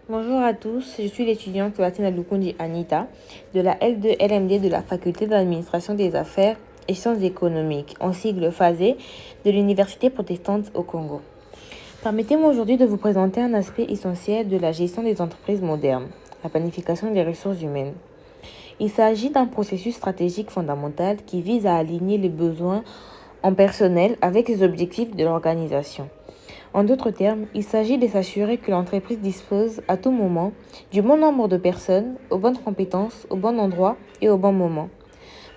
Bonjour à tous, je suis l'étudiante Latina Lukundi Anita de la L2 LMD de la Faculté d'Administration des Affaires et Sciences économiques, en sigle FASE, de l'Université protestante au Congo. Permettez-moi aujourd'hui de vous présenter un aspect essentiel de la gestion des entreprises modernes, la planification des ressources humaines. Il s'agit d'un processus stratégique fondamental qui vise à aligner les besoins en personnel avec les objectifs de l'organisation. En d'autres termes, il s'agit de s'assurer que l'entreprise dispose à tout moment du bon nombre de personnes, aux bonnes compétences, au bon endroit et au bon moment.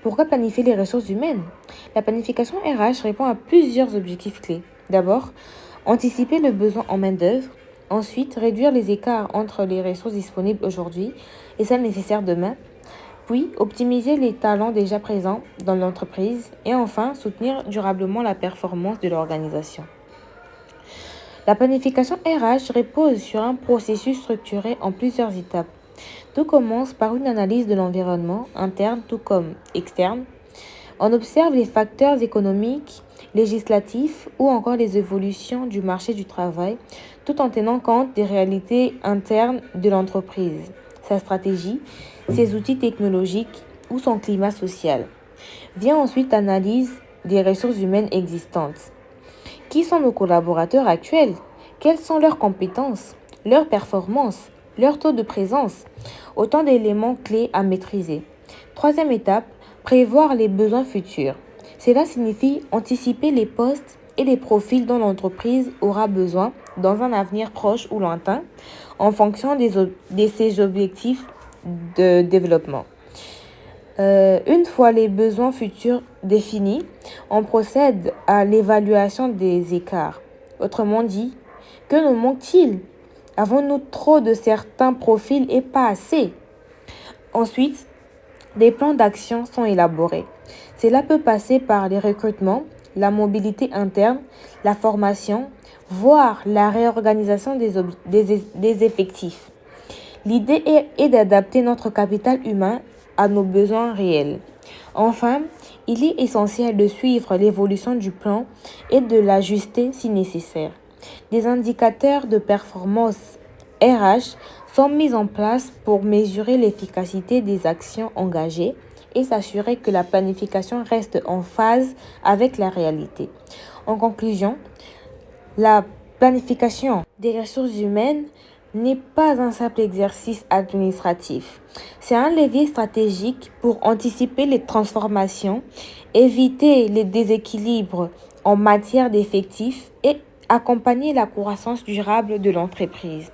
Pourquoi planifier les ressources humaines? La planification RH répond à plusieurs objectifs clés. D'abord, anticiper le besoin en main-d'œuvre. Ensuite, réduire les écarts entre les ressources disponibles aujourd'hui et celles nécessaires demain. Puis, optimiser les talents déjà présents dans l'entreprise. Et enfin, soutenir durablement la performance de l'organisation. La planification RH repose sur un processus structuré en plusieurs étapes. Tout commence par une analyse de l'environnement, interne tout comme externe. On observe les facteurs économiques, législatifs ou encore les évolutions du marché du travail, tout en tenant compte des réalités internes de l'entreprise, sa stratégie, ses outils technologiques ou son climat social. Vient ensuite l'analyse des ressources humaines existantes. Qui sont nos collaborateurs actuels? Quelles sont leurs compétences, leurs performances, leur taux de présence? Autant d'éléments clés à maîtriser. Troisième étape, prévoir les besoins futurs. Cela signifie anticiper les postes et les profils dont l'entreprise aura besoin dans un avenir proche ou lointain en fonction de ses objectifs de développement. Une fois les besoins futurs définis, on procède à l'évaluation des écarts. Autrement dit, que nous manque-t-il? Avons-nous trop de certains profils et pas assez? Ensuite, des plans d'action sont élaborés. Cela peut passer par les recrutements, la mobilité interne, la formation, voire la réorganisation des effectifs. L'idée est d'adapter notre capital humain à nos besoins réels. Enfin, il est essentiel de suivre l'évolution du plan et de l'ajuster si nécessaire. Des indicateurs de performance RH sont mis en place pour mesurer l'efficacité des actions engagées et s'assurer que la planification reste en phase avec la réalité. En conclusion, la planification des ressources humaines n'est pas un simple exercice administratif. C'est un levier stratégique pour anticiper les transformations, éviter les déséquilibres en matière d'effectifs et accompagner la croissance durable de l'entreprise.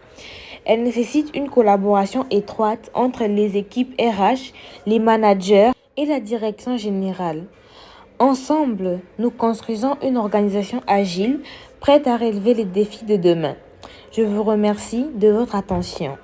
Elle nécessite une collaboration étroite entre les équipes RH, les managers et la direction générale. Ensemble, nous construisons une organisation agile, prête à relever les défis de demain. Je vous remercie de votre attention.